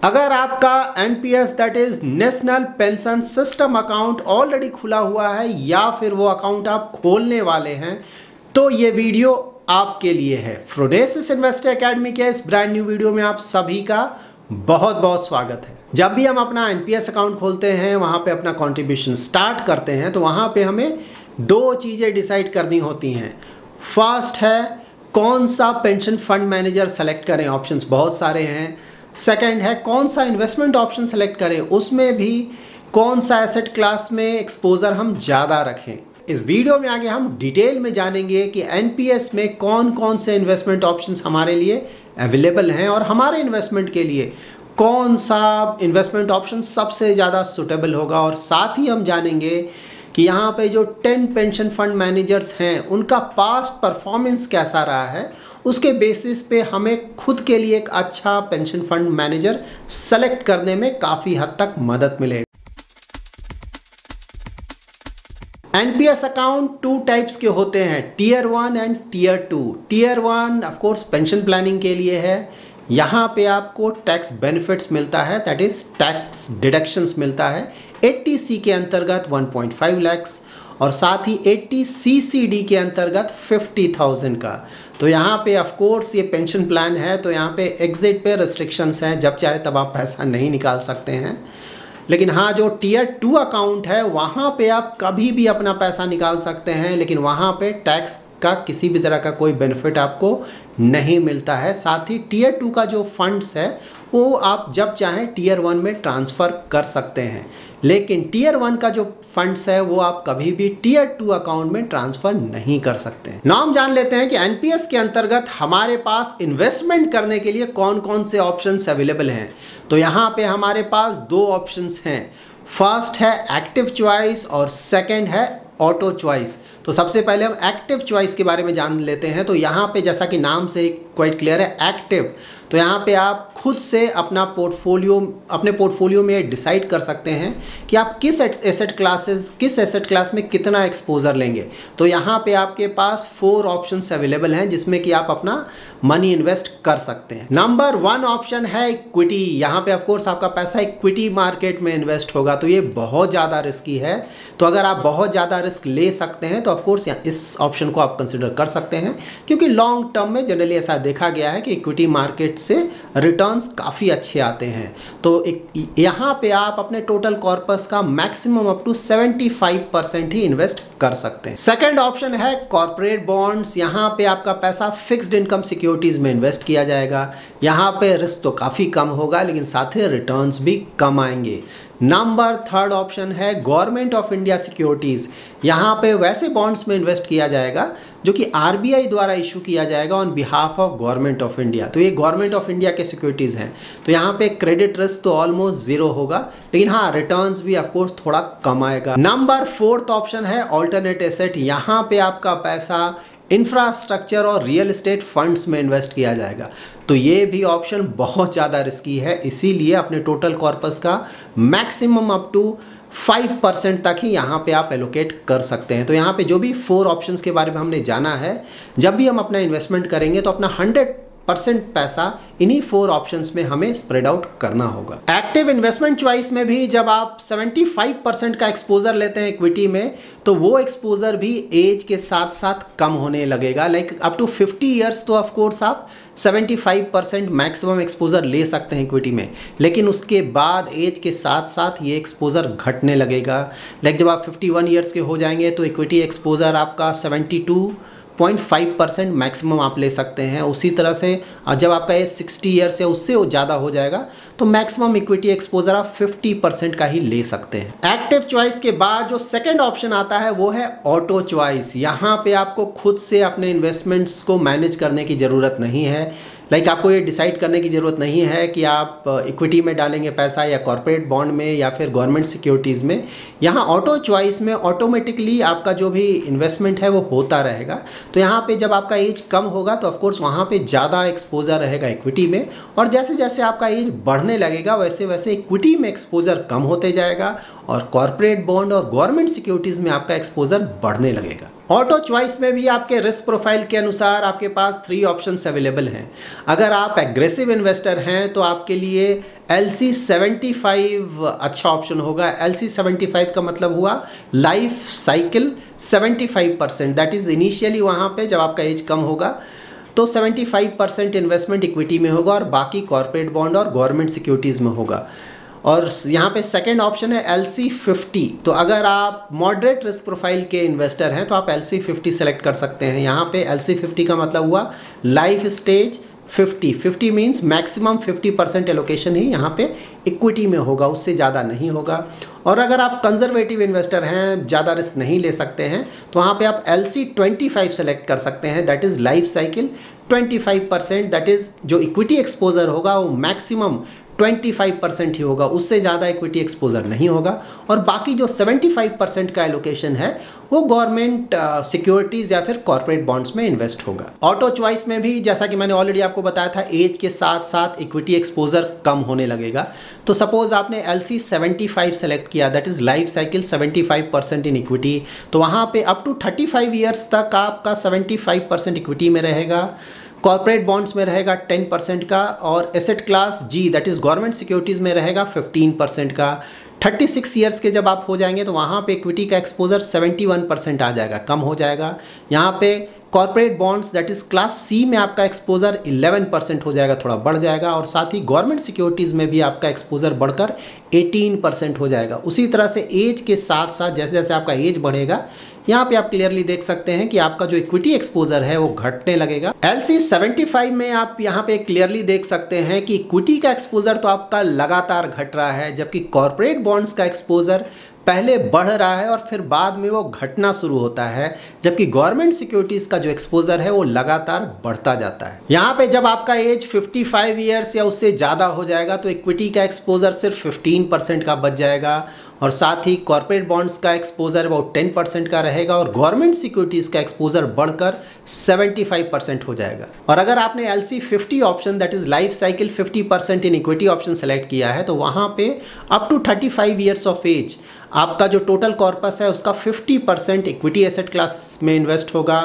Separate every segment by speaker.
Speaker 1: अगर आपका NPS that is national pension system account already खुला हुआ है या फिर वो अकाउंट आप खोलने वाले हैं तो ये वीडियो आपके लिए है। फ्रोनेसिस इन्वेस्टर एकेडमी के इस ब्रांड न्यू वीडियो में आप सभी का बहुत बहुत स्वागत है। जब भी हम अपना एनपीएस अकाउंट खोलते हैं, वहाँ पे अपना कंट्रीब्यूशन स्टार्ट करते हैं तो वहाँ पे हमें दो चीज़ें डिसाइड करनी होती हैं। फर्स्ट है कौन सा पेंशन फंड मैनेजर सेलेक्ट करें, ऑप्शंस बहुत सारे हैं। सेकंड है कौन सा इन्वेस्टमेंट ऑप्शन सेलेक्ट करें, उसमें भी कौन सा एसेट क्लास में एक्सपोजर हम ज़्यादा रखें। इस वीडियो में आगे हम डिटेल में जानेंगे कि एनपीएस में कौन कौन से इन्वेस्टमेंट ऑप्शंस हमारे लिए अवेलेबल हैं और हमारे इन्वेस्टमेंट के लिए कौन सा इन्वेस्टमेंट ऑप्शन सबसे ज़्यादा सुटेबल होगा। और साथ ही हम जानेंगे कि यहाँ पे जो 10 पेंशन फंड मैनेजर्स हैं उनका पास्ट परफॉर्मेंस कैसा रहा है, उसके बेसिस पे हमें खुद के लिए एक अच्छा पेंशन फंड मैनेजर सेलेक्ट करने में काफ़ी हद तक मदद मिलेगी। एनपीएस अकाउंट 2 टाइप्स के होते हैं, tier 1 and tier 2। Tier 1 of course pension planning के लिए है। यहाँ पे आपको टैक्स बेनिफिट्स मिलता है, दैट इज टैक्स डिडक्शंस मिलता है 80C के अंतर्गत 1.5 लाख और साथ ही 80CCD के अंतर्गत 50,000 का। तो यहाँ पे ऑफ कोर्स ये पेंशन प्लान है तो यहाँ पे एग्जिट पे रिस्ट्रिक्शंस हैं, जब चाहे तब आप पैसा नहीं निकाल सकते हैं। लेकिन हाँ, जो टीयर 2 अकाउंट है वहाँ पे आप कभी भी अपना पैसा निकाल सकते हैं, लेकिन वहाँ पे टैक्स का किसी भी तरह का कोई बेनिफिट आपको नहीं मिलता है। साथ ही टीयर 2 का जो फंड्स है वो आप जब चाहें टीयर 1 में ट्रांसफ़र कर सकते हैं, लेकिन टीयर 1 का जो फंड्स है वो आप कभी भी टीयर 2 अकाउंट में ट्रांसफ़र नहीं कर सकते हैं। नाम जान लेते हैं कि एनपीएस के अंतर्गत हमारे पास इन्वेस्टमेंट करने के लिए कौन कौन से ऑप्शंस अवेलेबल हैं। तो यहाँ पे हमारे पास दो ऑप्शंस हैं, फर्स्ट है एक्टिव चॉइस और सेकंड है ऑटो चॉइस। तो सबसे पहले हम एक्टिव चॉइस के बारे में जान लेते हैं। तो यहाँ पे जैसा कि नाम से क्वाइट क्लियर है एक्टिव, तो यहाँ पे आप खुद से अपने पोर्टफोलियो में डिसाइड कर सकते हैं कि आप किस एसेट क्लास में कितना एक्सपोजर लेंगे। तो यहाँ पे आपके पास 4 ऑप्शंस अवेलेबल हैं जिसमें कि आप अपना मनी इन्वेस्ट कर सकते हैं। नंबर 1 ऑप्शन है इक्विटी। यहाँ पे ऑफकोर्स आपका पैसा इक्विटी मार्केट में इन्वेस्ट होगा, तो ये बहुत ज़्यादा रिस्की है। तो अगर आप बहुत ज़्यादा रिस्क ले सकते हैं तो ऑफकोर्स इस ऑप्शन को आप कंसिडर कर सकते हैं, क्योंकि लॉन्ग टर्म में जनरली ऐसा देखा गया है कि इक्विटी मार्केट से रिटर्न्स काफ़ी अच्छे आते हैं। तो यहाँ पे आप अपने टोटल कॉर्पस का मैक्सिमम अप टू 75% ही इन्वेस्ट कर सकते हैं। सेकंड ऑप्शन है कॉर्पोरेट बॉन्ड्स। यहाँ पे आपका पैसा फिक्स्ड इनकम सिक्योरिटीज़ में इन्वेस्ट किया जाएगा। यहाँ पे रिस्क तो काफ़ी कम होगा, लेकिन साथ ही रिटर्न्स भी कम आएंगे। नंबर 3 ऑप्शन है गवर्नमेंट ऑफ इंडिया सिक्योरिटीज़। यहाँ पे वैसे बॉन्ड्स में इन्वेस्ट किया जाएगा जो कि आरबीआई द्वारा इशू किया जाएगा on behalf of government of India. तो ये गवर्नमेंट ऑफ इंडिया के सिक्योरिटीज़ हैं, तो यहाँ पे क्रेडिट रिस्क तो ऑलमोस्ट ज़ीरो होगा, लेकिन हाँ रिटर्न्स भी ऑफकोर्स थोड़ा कम आएगा। नंबर 4 ऑप्शन है ऑल्टरनेट एसेट। यहाँ पे आपका पैसा इंफ्रास्ट्रक्चर और रियल एस्टेट फंड्स में इन्वेस्ट किया जाएगा। तो ये भी ऑप्शन बहुत ज़्यादा रिस्की है, इसीलिए अपने टोटल कॉर्पस का मैक्सिमम अप टू 5% तक ही यहाँ पे आप एलोकेट कर सकते हैं। तो यहाँ पे जो भी 4 ऑप्शंस के बारे में हमने जाना है, जब भी हम अपना इन्वेस्टमेंट करेंगे तो अपना 100% पैसा इन्हीं 4 ऑप्शंस में हमें स्प्रेड आउट करना होगा। एक्टिव इन्वेस्टमेंट चॉइस में भी जब आप 75% का एक्सपोजर लेते हैं इक्विटी में, तो वो एक्सपोजर भी एज के साथ साथ कम होने लगेगा। लाइक अप टू 50 ईयर्स तो ऑफकोर्स आप 75% मैक्सिमम एक्सपोजर ले सकते हैं इक्विटी में, लेकिन उसके बाद एज के साथ साथ ये एक्सपोजर घटने लगेगा। लाइक जब आप 51 ईयर्स के हो जाएंगे तो इक्विटी एक्सपोजर आपका 72.5% मैक्सिमम आप ले सकते हैं। उसी तरह से जब आपका एज 60 ईयर्स या उससे ज़्यादा हो जाएगा तो मैक्सिमम इक्विटी एक्सपोजर आप 50% का ही ले सकते हैं। एक्टिव चॉइस के बाद जो सेकंड ऑप्शन आता है वो है ऑटो चॉइस। यहाँ पे आपको खुद से अपने इन्वेस्टमेंट्स को मैनेज करने की ज़रूरत नहीं है। लाइक आपको ये डिसाइड करने की ज़रूरत नहीं है कि आप इक्विटी में डालेंगे पैसा या कॉर्पोरेट बॉन्ड में या फिर गवर्नमेंट सिक्योरिटीज़ में। यहाँ ऑटो चॉइस में ऑटोमेटिकली आपका जो भी इन्वेस्टमेंट है वो होता रहेगा। तो यहाँ पे जब आपका एज कम होगा तो ऑफकोर्स वहाँ पे ज़्यादा एक्सपोजर रहेगा इक्विटी में, और जैसे जैसे आपका एज बढ़ने लगेगा वैसे वैसे इक्विटी में एक्सपोजर कम होते जाएगा और कॉर्पोरेट बॉन्ड और गवर्नमेंट सिक्योरिटीज़ में आपका एक्सपोजर बढ़ने लगेगा। ऑटो चॉइस में भी आपके रिस्क प्रोफाइल के अनुसार आपके पास 3 ऑप्शंस अवेलेबल हैं। अगर आप एग्रेसिव इन्वेस्टर हैं तो आपके लिए LC75 अच्छा ऑप्शन होगा। LC75 का मतलब हुआ life cycle 75%, that is initially वहाँ पे जब आपका एज कम होगा तो 75% इन्वेस्टमेंट इक्विटी में होगा और बाकी कॉर्पोरेट बॉन्ड और गवर्नमेंट सिक्योरिटीज़ में होगा। और यहाँ पे सेकंड ऑप्शन है LC50। तो अगर आप मॉडरेट रिस्क प्रोफाइल के इन्वेस्टर हैं तो आप LC50 सेलेक्ट कर सकते हैं। यहाँ पे LC50 का मतलब हुआ life stage 50 means maximum 50% allocation ही यहाँ पे इक्विटी में होगा, उससे ज़्यादा नहीं होगा। और अगर आप कंजर्वेटिव इन्वेस्टर हैं, ज़्यादा रिस्क नहीं ले सकते हैं, तो वहाँ पे आप LC25 सेलेक्ट कर सकते हैं, that is life cycle 25%, that is जो इक्विटी एक्सपोजर होगा वो मैक्सिमम 25% ही होगा, उससे ज़्यादा इक्विटी एक्सपोजर नहीं होगा। और बाकी जो 75% का एलोकेशन है वो गवर्नमेंट सिक्योरिटीज़ या फिर कॉर्पोरेट बॉन्ड्स में इन्वेस्ट होगा। ऑटो चॉइस में भी जैसा कि मैंने ऑलरेडी आपको बताया था, एज के साथ साथ इक्विटी एक्सपोजर कम होने लगेगा। तो सपोज आपने LC75 सेलेक्ट किया, that is life cycle 75% in equity, तो वहाँ पे अप टू 35 ईयर्स तक आपका 75% इक्विटी में रहेगा, कॉर्पोरेट बॉन्ड्स में रहेगा 10% का, और asset class G that is government securities में रहेगा 15% का। 36 ईयर्स के जब आप हो जाएंगे तो वहाँ पे इक्विटी का एक्सपोजर 71% आ जाएगा, कम हो जाएगा। यहाँ पे corporate bonds that is class C में आपका एक्सपोजर 11% हो जाएगा, थोड़ा बढ़ जाएगा। और साथ ही गवर्नमेंट सिक्योरिटीज़ में भी आपका एक्सपोजर बढ़कर 18% हो जाएगा। उसी तरह से एज के साथ साथ जैसे जैसे आपका एज बढ़ेगा, यहाँ पे आप क्लियरली देख सकते हैं कि आपका जो इक्विटी एक्सपोजर है वो घटने लगेगा। LC75 में आप यहाँ पे क्लियरली देख सकते हैं कि इक्विटी का एक्सपोजर तो आपका लगातार घट रहा है, जबकि कॉर्पोरेट बॉन्ड्स का एक्सपोजर पहले बढ़ रहा है और फिर बाद में वो घटना शुरू होता है, जबकि गवर्नमेंट सिक्योरिटीज़ का जो एक्सपोजर है वो लगातार बढ़ता जाता है। यहाँ पे जब आपका एज 55 ईयर्स या उससे ज़्यादा हो जाएगा तो इक्विटी का एक्सपोजर सिर्फ 15% का बच जाएगा, और साथ ही कॉर्पोरेट बॉन्ड्स का एक्सपोजर अबाउट 10% का रहेगा, और गवर्नमेंट सिक्योरिटीज़ का एक्सपोजर बढ़कर 75% हो जाएगा। और अगर आपने LC50 option that is life cycle 50% in equity option select किया है, तो वहाँ पे up to 35 years of age आपका जो टोटल कॉर्पस है उसका 50% इक्विटी एसेट क्लास में इन्वेस्ट होगा,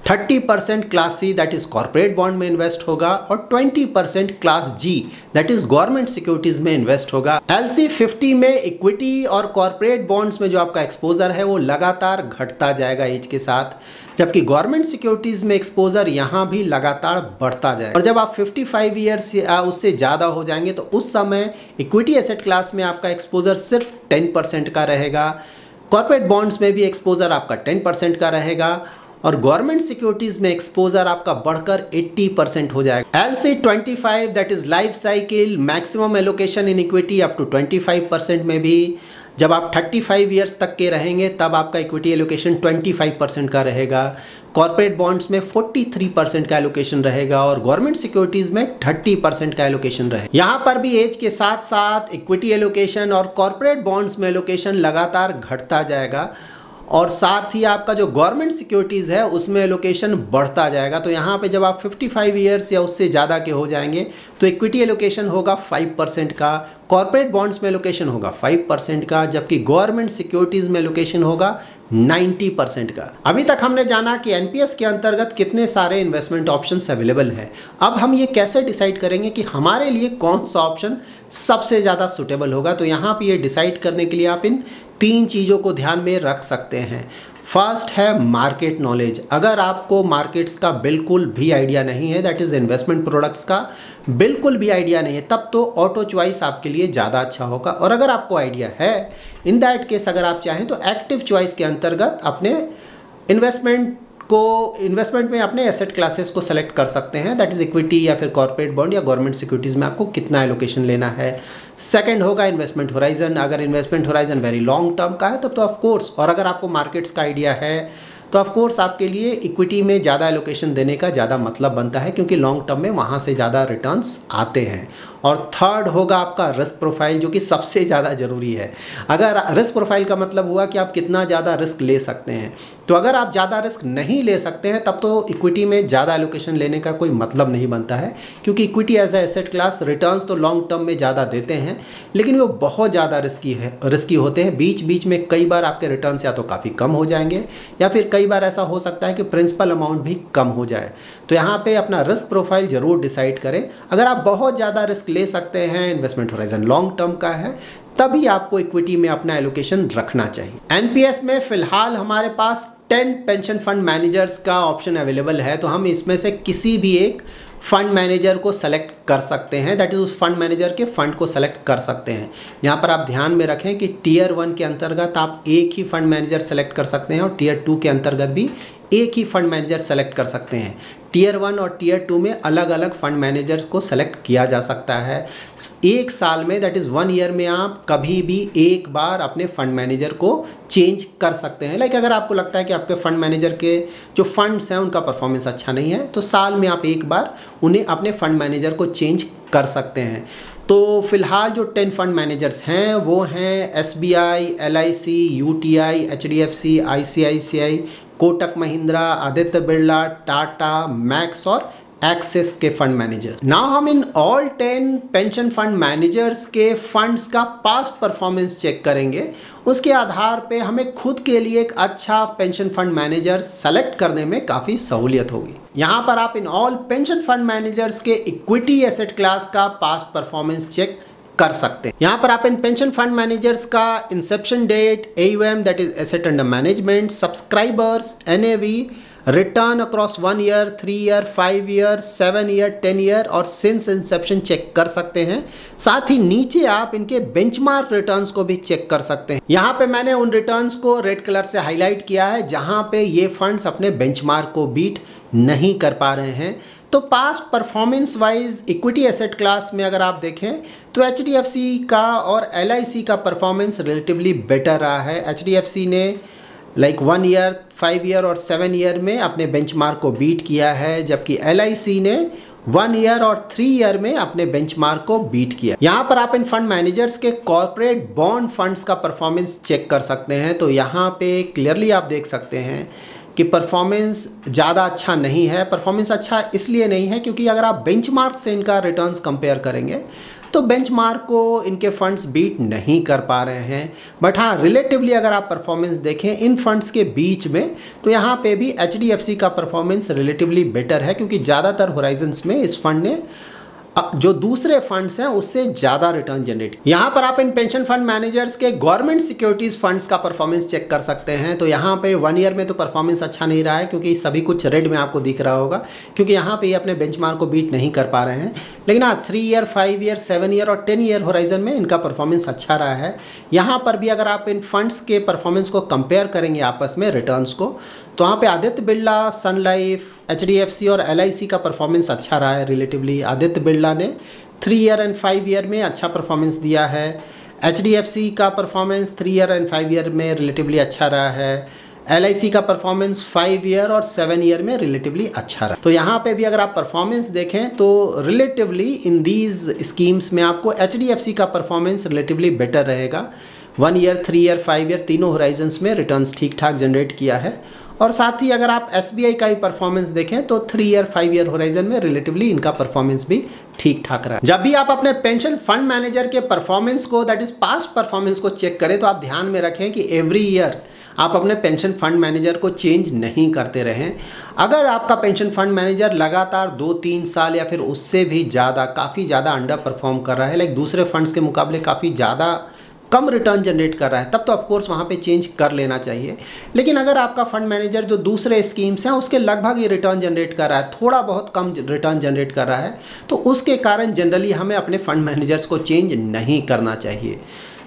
Speaker 1: 30% class C that is corporate bond में इन्वेस्ट होगा, और 20% class G that is government securities में इन्वेस्ट होगा। LC50 में इक्विटी और कॉर्पोरेट बॉन्ड्स में जो आपका एक्सपोजर है वो लगातार घटता जाएगा एज के साथ, जबकि गवर्नमेंट सिक्योरिटीज़ में एक्सपोजर यहाँ भी लगातार बढ़ता जाएगा। और जब आप 55 ईयर्स उससे ज़्यादा हो जाएंगे तो उस समय इक्विटी एसेट क्लास में आपका एक्सपोजर सिर्फ 10% का रहेगा, कॉर्पोरेट बॉन्ड्स में भी एक्सपोजर आपका 10% का रहेगा, और गवर्नमेंट सिक्योरिटीज़ में एक्सपोजर आपका बढ़कर 80% हो जाएगा। LC25 that is life cycle maximum allocation in equity up to 25% में भी जब आप 35 ईयर्स तक के रहेंगे तब आपका इक्विटी एलोकेशन 25% का रहेगा, कॉर्पोरेट बॉन्ड्स में 43% का एलोकेशन रहेगा, और गवर्नमेंट सिक्योरिटीज़ में 30% का एलोकेशन रहेगा। यहाँ पर भी एज के साथ साथ इक्विटी एलोकेशन और कॉर्पोरेट बॉन्ड्स में एलोकेशन लगातार घटता जाएगा, और साथ ही आपका जो गवर्नमेंट सिक्योरिटीज़ है उसमें एलोकेशन बढ़ता जाएगा। तो यहाँ पे जब आप 55 ईयर्स या उससे ज़्यादा के हो जाएंगे तो इक्विटी एलोकेशन होगा 5% का, कॉर्पोरेट बॉन्ड्स में एलोकेशन होगा 5% का, जबकि गवर्नमेंट सिक्योरिटीज़ में एलोकेशन होगा 90% का। अभी तक हमने जाना कि एनपीएस के अंतर्गत कितने सारे इन्वेस्टमेंट ऑप्शंस अवेलेबल हैं। अब हम ये कैसे डिसाइड करेंगे कि हमारे लिए कौन सा ऑप्शन सबसे ज़्यादा सूटेबल होगा। तो यहाँ पे ये डिसाइड करने के लिए आप इन 3 चीज़ों को ध्यान में रख सकते हैं। फर्स्ट है मार्केट नॉलेज। अगर आपको मार्केट्स का बिल्कुल भी आइडिया नहीं है, दैट इज़ इन्वेस्टमेंट प्रोडक्ट्स का बिल्कुल भी आइडिया नहीं है, तब तो ऑटो चॉइस आपके लिए ज़्यादा अच्छा होगा। और अगर आपको आइडिया है, इन दैट केस अगर आप चाहें तो एक्टिव चॉइस के अंतर्गत अपने इन्वेस्टमेंट में अपने एसेट क्लासेस को सेलेक्ट कर सकते हैं, दैट इज़ इक्विटी या फिर कॉर्पोरेट बॉन्ड या गवर्नमेंट सिक्योरिटीज़ में आपको कितना एलोकेशन लेना है। सेकंड होगा इन्वेस्टमेंट होराइजन। अगर investment horizon very long term का है तब तो ऑफ कोर्स, और अगर आपको मार्केट्स का आइडिया है तो ऑफ कोर्स आपके लिए इक्विटी में ज़्यादा एलोकेशन देने का ज़्यादा मतलब बनता है, क्योंकि लॉन्ग टर्म में वहाँ से ज़्यादा रिटर्न्स आते हैं। और थर्ड होगा आपका रिस्क प्रोफाइल, जो कि सबसे ज़्यादा ज़रूरी है। अगर रिस्क प्रोफाइल का मतलब हुआ कि आप कितना ज़्यादा रिस्क ले सकते हैं, तो अगर आप ज़्यादा रिस्क नहीं ले सकते हैं तब तो इक्विटी में ज़्यादा एलोकेशन लेने का कोई मतलब नहीं बनता है, क्योंकि equity as a asset class returns तो लॉन्ग टर्म में ज़्यादा देते हैं, लेकिन वो बहुत ज़्यादा रिस्की होते हैं। बीच बीच में कई बार आपके रिटर्न्स या तो काफ़ी कम हो जाएंगे या फिर कई बार ऐसा हो सकता है कि प्रिंसिपल अमाउंट भी कम हो जाए। तो यहाँ पे अपना रिस्क प्रोफाइल ज़रूर डिसाइड करें। अगर आप बहुत ज़्यादा रिस्क ले सकते हैं, इन्वेस्टमेंट होराइजन लॉन्ग टर्म का है, तभी आपको इक्विटी में अपना एलोकेशन रखना चाहिए। एनपीएस में फिलहाल हमारे पास 10 पेंशन फंड मैनेजर्स का ऑप्शन अवेलेबल है, तो हम इसमें से किसी भी एक फंड मैनेजर को सेलेक्ट कर सकते हैं, दैट इज़ उस फंड मैनेजर के फंड को सेलेक्ट कर सकते हैं। यहाँ पर आप ध्यान में रखें कि टीयर 1 के अंतर्गत आप एक ही फंड मैनेजर सेलेक्ट कर सकते हैं और टीयर 2 के अंतर्गत भी एक ही फंड मैनेजर सेलेक्ट कर सकते हैं। टीयर 1 और टीयर 2 में अलग अलग फंड मैनेजर को सेलेक्ट किया जा सकता है। एक साल में, दैट इज़ 1 ईयर में, आप कभी भी एक बार अपने फंड मैनेजर को चेंज कर सकते हैं। लाइक अगर आपको लगता है कि आपके फंड मैनेजर के जो फंड्स हैं उनका परफॉर्मेंस अच्छा नहीं है, तो साल में आप एक बार उन्हें अपने फंड मैनेजर को चेंज कर सकते हैं। तो फिलहाल जो 10 फंड मैनेजर्स हैं वो हैं SBI, LIC, UTI, HDFC, ICICI, Kotak Mahindra, Aditya Birla, Tata, max और एक्सिस के फंड मैनेजर्स। नाउ हम in all 10 pension fund managers के फंड्स का पास्ट परफॉर्मेंस चेक करेंगे। उसके आधार पे हमें खुद के लिए एक अच्छा पेंशन फंड मैनेजर सेलेक्ट करने में काफ़ी सहूलियत होगी। यहाँ पर आप in all pension fund managers के इक्विटी एसेट क्लास का पास्ट परफॉर्मेंस चेक कर सकते हैं। यहाँ पर आप इन पेंशन फंड मैनेजर्स का inception date, AUM that is asset under management, subscribers, NAV, return across 1 year, 3 year, 5 year, 7 year, 10 year और सिंस इंसेप्शन चेक कर सकते हैं। साथ ही नीचे आप इनके बेंचमार्क रिटर्न्स को भी चेक कर सकते हैं। यहाँ पे मैंने उन रिटर्न्स को रेड कलर से हाईलाइट किया है जहाँ पे ये फंड्स अपने बेंचमार्क को बीट नहीं कर पा रहे हैं। तो past performance wise equity asset class में अगर आप देखें तो HDFC का और LIC का परफॉर्मेंस रिलेटिवली बेटर रहा है। HDFC ने 1 ईयर, 5 ईयर और 7 ईयर में अपने बेंचमार्क को बीट किया है, जबकि LIC ने 1 ईयर और 3 ईयर में अपने बेंचमार्क को बीट किया। यहाँ पर आप इन फंड मैनेजर्स के कॉर्पोरेट बॉन्ड फंड्स का परफॉर्मेंस चेक कर सकते हैं। तो यहाँ पे क्लियरली आप देख सकते हैं कि परफॉर्मेंस ज़्यादा अच्छा नहीं है। परफॉर्मेंस अच्छा इसलिए नहीं है क्योंकि अगर आप बेंचमार्क से इनका रिटर्न्स कंपेयर करेंगे तो बेंचमार्क को इनके फंड्स बीट नहीं कर पा रहे हैं। बट हाँ, रिलेटिवली अगर आप परफॉर्मेंस देखें इन फंड्स के बीच में, तो यहाँ पे भी HDFC का परफॉर्मेंस रिलेटिवली बेटर है, क्योंकि ज़्यादातर होराइजन्स में इस फंड ने जो दूसरे फंड्स हैं उससे ज़्यादा रिटर्न जनरेट। यहाँ पर आप इन पेंशन फंड मैनेजर्स के गवर्नमेंट सिक्योरिटीज़ फंड्स का परफॉर्मेंस चेक कर सकते हैं। तो यहाँ पे 1 ईयर में तो परफॉर्मेंस अच्छा नहीं रहा है, क्योंकि सभी कुछ रेड में आपको दिख रहा होगा, क्योंकि यहाँ पे ये अपने बेंचमार्क को बीट नहीं कर पा रहे हैं। लेकिन हाँ, 3 ईयर, 5 ईयर, 7 ईयर और 10 ईयर होराइजन में इनका परफॉर्मेंस अच्छा रहा है। यहाँ पर भी अगर आप इन फंड्स के परफॉर्मेंस को कंपेयर करेंगे आपस में रिटर्न्स को, तो वहाँ पे आदित्य बिरला, सन लाइफ, HDFC और LIC का परफॉर्मेंस अच्छा रहा है रिलेटिवली। आदित्य बिरला ने 3 ईयर एंड 5 ईयर में अच्छा परफॉर्मेंस दिया है। HDFC का परफॉर्मेंस 3 ईयर एंड 5 ईयर में रिलेटिवली अच्छा रहा है। LIC का परफॉर्मेंस 5 ईयर और 7 ईयर में रिलेटिवली अच्छा रहा। तो यहाँ पे भी अगर आप परफॉर्मेंस देखें तो रिलेटिवली इन दीज स्कीम्स में आपको HDFC का परफॉर्मेंस रिलेटिवली बेटर रहेगा। 1 ईयर, 3 ईयर, 5 ईयर तीनों होराइजन्स में रिटर्न्स ठीक ठाक जनरेट किया है। और साथ ही अगर आप SBI का ही परफॉर्मेंस देखें तो 3 ईयर, 5 ईयर होराइजन में रिलेटिवली इनका परफॉर्मेंस भी ठीक ठाक रहा है। जब भी आप अपने पेंशन फंड मैनेजर के परफॉर्मेंस को, दैट इज पास्ट परफॉर्मेंस को चेक करें, तो आप ध्यान में रखें कि एवरी ईयर आप अपने पेंशन फंड मैनेजर को चेंज नहीं करते रहें। अगर आपका पेंशन फंड मैनेजर लगातार 2-3 साल या फिर उससे भी ज़्यादा काफ़ी ज़्यादा अंडर परफॉर्म कर रहा है, लाइक दूसरे फंड्स के मुकाबले काफ़ी ज़्यादा कम रिटर्न जनरेट कर रहा है, तब तो ऑफ कोर्स वहाँ पे चेंज कर लेना चाहिए। लेकिन अगर आपका फंड मैनेजर जो दूसरे स्कीम्स हैं उसके लगभग ही रिटर्न जनरेट कर रहा है, थोड़ा बहुत कम रिटर्न जनरेट कर रहा है, तो उसके कारण जनरली हमें अपने फंड मैनेजर्स को चेंज नहीं करना चाहिए।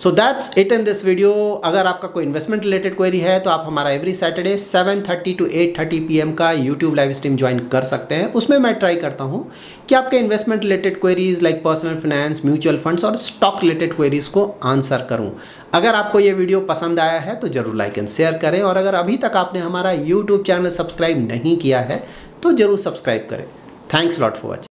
Speaker 1: So that's it in this video. अगर आपका कोई इन्वेस्टमेंट रिलेटेड क्वेरी है तो आप हमारा एवरी सैटरडे 7:30 to 8:30 PM का यूट्यूब लाइव स्ट्रीम ज्वाइन कर सकते हैं। उसमें मैं ट्राई करता हूँ कि आपके investment related queries like personal finance, mutual funds और स्टॉक रिलेटेड क्वेरीज को आंसर करूँ। अगर आपको ये वीडियो पसंद आया है तो ज़रूर लाइक एंड शेयर करें, और अगर अभी तक आपने हमारा यूट्यूब चैनल सब्सक्राइब नहीं किया है तो ज़रूर सब्सक्राइब करें। Thanks lot for watching.